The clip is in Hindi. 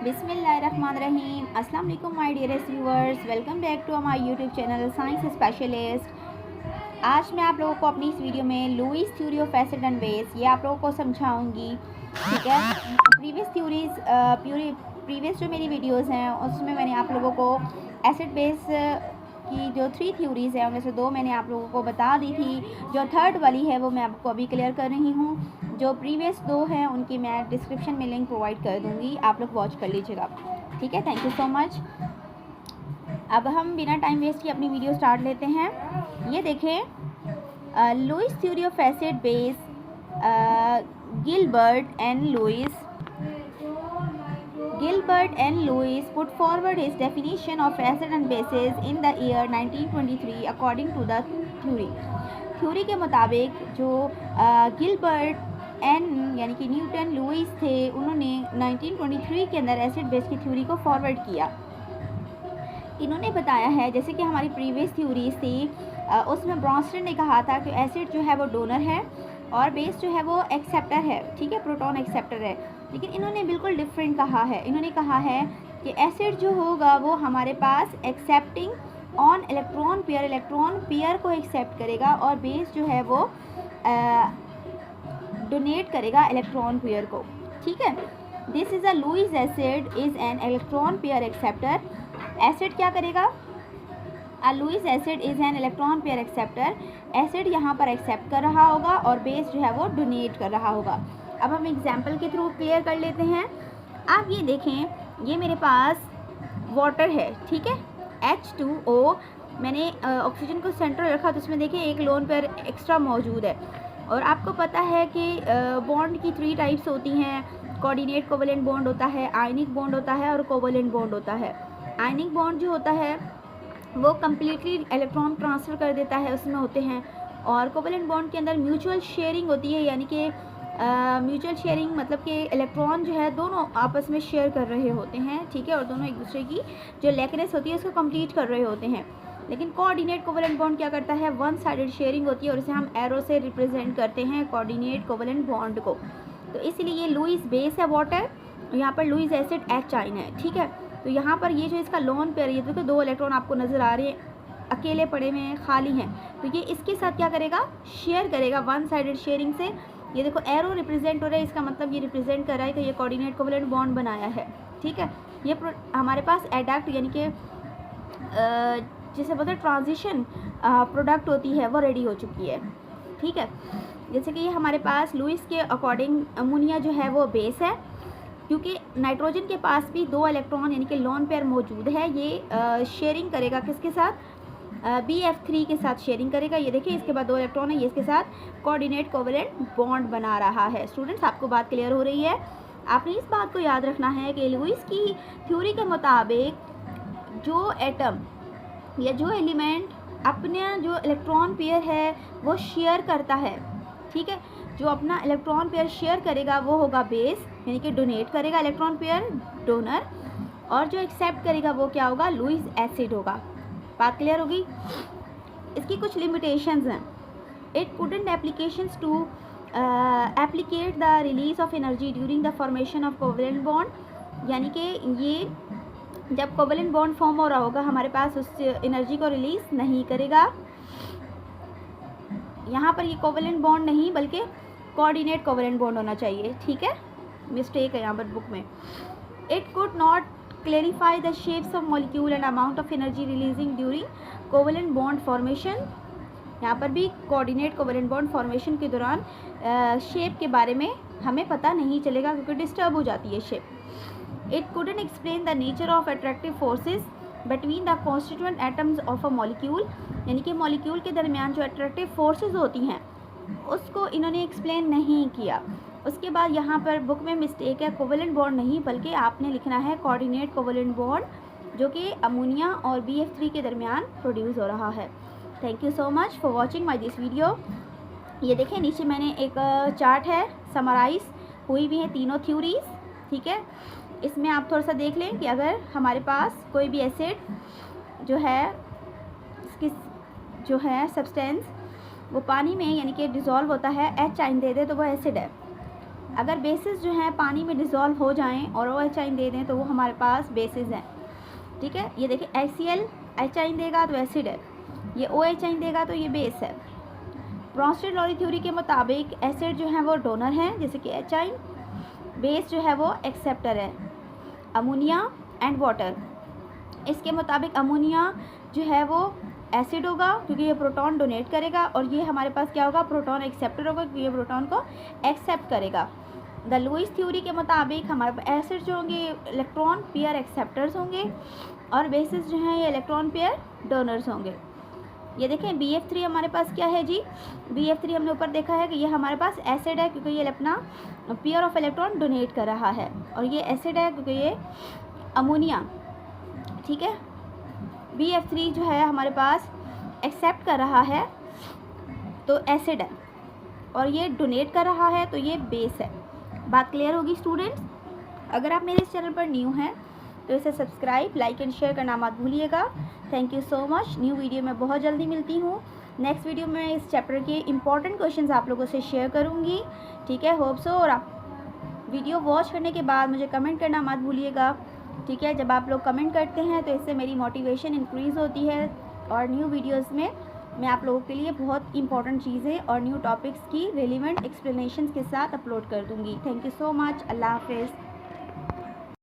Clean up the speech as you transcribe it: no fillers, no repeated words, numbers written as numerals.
बिस्मिल्लाहिर्रहमानिर्रहीम। अस्सलाम वालेकुम my dearest viewers, welcome back to my YouTube channel science specialist. आज मैं आप लोगों को अपनी इस वीडियो में Lewis theory of acid and base ये आप लोगों को समझाऊंगी। ठीक है, प्रीवियस जो मेरी वीडियोस हैं उसमें मैंने आप लोगों को एसिड बेस की जो 3 थ्योरीज़ हैं उनमें से 2 मैंने आप लोगों को बता दी थी। जो थर्ड वाली है वो मैं आपको अभी क्लियर कर रही हूँ। जो प्रीवियस 2 हैं उनकी मैं डिस्क्रिप्शन में लिंक प्रोवाइड कर दूँगी, आप लोग वॉच कर लीजिएगा। ठीक है, थैंक यू सो मच। अब हम बिना टाइम वेस्ट किए अपनी वीडियो स्टार्ट लेते हैं। ये देखें, Lewis theory of acid base, Gilbert and Lewis put forward his definition of acid and bases in the year 1923 according to the theory के मुताबिक जो गिलबर्ट एंड यानी कि न्यूटन लुईस थे उन्होंने 1923 के अंदर एसिड बेस की थ्योरी को फॉरवर्ड किया। इन्होंने बताया है, जैसे कि हमारी प्रीवियस थ्योरीज थी उसमें ब्रॉन्स्टन ने कहा था कि एसिड जो है वो डोनर है और बेस जो है वो एक्सेप्टर है। ठीक है, प्रोटॉन एक्सेप्टर है। लेकिन इन्होंने बिल्कुल डिफरेंट कहा है। इन्होंने कहा है कि एसिड जो होगा वो हमारे पास एक्सेप्टिंग ऑन इलेक्ट्रॉन पेयर को एक्सेप्ट करेगा और बेस जो है वो डोनेट करेगा इलेक्ट्रॉन पेयर को। ठीक है, this is a Lewis acid is an electron pair acceptor. Acid क्या करेगा? Lewis acid is an electron pair acceptor. Acid यहाँ पर एक्सेप्ट कर रहा होगा और बेस जो है वो डोनेट कर रहा होगा। अब हम एग्जाम्पल के थ्रू क्लियर कर लेते हैं। आप ये देखें, ये मेरे पास वाटर है। ठीक है, H2O। मैंने ऑक्सीजन को सेंटर रखा तो उसमें देखिए एक लोन पेयर एक्स्ट्रा मौजूद है। और आपको पता है कि बॉन्ड की 3 टाइप्स होती हैं। कोऑर्डिनेट कोवेलेंट बॉन्ड होता है, आयनिक बॉन्ड होता है और कोवेलेंट बॉन्ड होता है। आयनिक बॉन्ड जो होता है वो कम्प्लीटली इलेक्ट्रॉन ट्रांसफ़र कर देता है, उसमें होते हैं। और कोवेलेंट बॉन्ड के अंदर म्यूचुअल शेयरिंग होती है, यानी कि म्यूचुअल शेयरिंग मतलब कि इलेक्ट्रॉन जो है दोनों आपस में शेयर कर रहे होते हैं। ठीक है, और दोनों एक दूसरे की जो लेकनेस होती है उसको कंप्लीट कर रहे होते हैं। लेकिन कोऑर्डिनेट कोवेलेंट बॉन्ड क्या करता है? वन साइडेड शेयरिंग होती है और इसे हम एरो से रिप्रेजेंट करते हैं कोऑर्डिनेट कोवेलेंट बॉन्ड को। तो इसलिए ये लुईस बेस है वाटर, यहाँ पर लुईस एसिड H आयन है। ठीक है, तो यहाँ पर ये जो इसका लोन पेयर, ये देखो 2 इलेक्ट्रॉन आपको नज़र आ रहे हैं, अकेले पड़े हुए हैं, खाली हैं। तो ये इसके साथ क्या करेगा? शेयर करेगा वन साइडेड शेयरिंग से। ये देखो एरो रिप्रेजेंट हो रहा है, इसका मतलब ये रिप्रेजेंट कर रहा है कि ये कोऑर्डिनेट कोवेलेंट बॉन्ड बनाया है। ठीक है, ये हमारे पास एडक्ट यानी कि जिसे बोलते हैं ट्रांजिशन प्रोडक्ट होती है वो रेडी हो चुकी है। ठीक है, जैसे कि ये हमारे पास लुईस के अकॉर्डिंग अमोनिया जो है वो बेस है, क्योंकि नाइट्रोजन के पास भी 2 इलेक्ट्रॉन यानी कि लोन पेयर मौजूद है। ये शेयरिंग करेगा किसके साथ? BF3 के साथ शेयरिंग करेगा। ये देखिए इसके बाद 2 इलेक्ट्रॉन है, ये इसके साथ कोऑर्डिनेट कोवेलेंट बॉन्ड बना रहा है। स्टूडेंट्स, आपको बात क्लियर हो रही है? आपने इस बात को याद रखना है कि लुईस की थ्योरी के मुताबिक जो एटम या जो एलिमेंट अपना जो इलेक्ट्रॉन पेयर है वो शेयर करता है। ठीक है, जो अपना इलेक्ट्रॉन पेयर शेयर करेगा वो होगा बेस, यानी कि डोनेट करेगा इलेक्ट्रॉन पेयर, डोनर। और जो एक्सेप्ट करेगा वो क्या होगा? लुईस एसिड होगा। बात क्लियर होगी? इसकी कुछ लिमिटेशंस हैं। It couldn't applications to applicate the release of energy during the formation of covalent bond, यानी कि ये जब कोवेलेंट बॉन्ड फॉर्म हो रहा होगा हमारे पास उस एनर्जी को रिलीज़ नहीं करेगा। यहाँ पर ये कोवेलेंट बॉन्ड नहीं बल्कि कोऑर्डिनेट कोवेलेंट बॉन्ड होना चाहिए। ठीक है, मिस्टेक है यहाँ पर बुक में। It could not clarify the shapes of molecule and amount of energy releasing during covalent bond formation. यहाँ पर भी कोऑर्डिनेट कोवेलेंट बॉन्ड फॉर्मेशन के दौरान शेप के बारे में हमें पता नहीं चलेगा क्योंकि डिस्टर्ब हो जाती है shape. It couldn't explain the nature of attractive forces between the constituent atoms of a molecule, यानी कि मॉलिक्यूल के दरमियान जो अट्रैक्टिव फोर्सेस होती हैं उसको इन्होंने एक्सप्लेन नहीं किया। उसके बाद यहाँ पर बुक में मिस्टेक है, कोवेलेंट बॉन्ड नहीं बल्कि आपने लिखना है कोऑर्डिनेट कोवेलेंट बॉन्ड, जो कि अमोनिया और BF3 के दरमियान प्रोड्यूस हो रहा है। Thank you so much for watching my this video. ये देखें नीचे मैंने एक चार्ट है, समराइज हुई भी हैं तीनों थ्योरीज। ठीक है, इसमें आप थोड़ा सा देख लें कि अगर हमारे पास कोई भी एसिड जो है इसकी जो है सब्सटेंस वो पानी में यानी कि डिज़ोल्व होता है, H आयन दे दे तो वो एसिड है। अगर बेसिस जो हैं पानी में डिज़ोल्व हो जाएं और OH आइन दे दें तो वो हमारे पास बेसिस हैं, ठीक है। ये देखिए HCl H आइन देगा तो एसिड है, ये OH आइन देगा तो ये बेस है। ब्रोंस्टेड-लॉरी थ्योरी के मुताबिक एसिड जो है वो डोनर हैं जैसे कि H आइन, बेस जो है वो एक्सेप्टर है, अमोनिया एंड वाटर। इसके मुताबिक अमोनिया जो है वो एसिड होगा क्योंकि ये प्रोटॉन डोनेट करेगा, और ये हमारे पास क्या होगा, प्रोटॉन एक्सेप्टर होगा क्योंकि ये प्रोटॉन को एक्सेप्ट करेगा। द लुईस थ्योरी के मुताबिक हमारे पास एसिड जो होंगे इलेक्ट्रॉन पेयर एक्सेप्टर्स होंगे और बेसिस जो हैं ये इलेक्ट्रॉन पेयर डोनर्स होंगे। ये देखें BF3 हमारे पास क्या है जी, BF3 हमने ऊपर देखा है कि ये हमारे पास एसिड है क्योंकि ये अपना पेयर ऑफ इलेक्ट्रॉन डोनेट कर रहा है, और ये एसिड है क्योंकि ये अमोनिया, ठीक है। BF3 जो है हमारे पास एक्सेप्ट कर रहा है तो एसिड है, और ये डोनेट कर रहा है तो ये बेस है। बात क्लियर होगी स्टूडेंट्स। अगर आप मेरे इस चैनल पर न्यू हैं तो इसे सब्सक्राइब, लाइक एंड शेयर करना मत भूलिएगा। Thank you so much. New video में बहुत जल्दी मिलती हूँ। नेक्स्ट वीडियो में इस चैप्टर के इंपॉर्टेंट क्वेश्चंस आप लोगों से शेयर करूँगी, ठीक है। Hope so. और आप वीडियो वॉच करने के बाद मुझे कमेंट करना मत भूलिएगा, ठीक है। जब आप लोग कमेंट करते हैं तो इससे मेरी मोटिवेशन इंक्रीज़ होती है, और न्यू वीडियोस में मैं आप लोगों के लिए बहुत इंपॉर्टेंट चीज़ें और न्यू टॉपिक्स की रेलिवेंट एक्सप्लेनेशंस के साथ अपलोड कर दूँगी। Thank you so much. अल्लाह हाफ़िज़।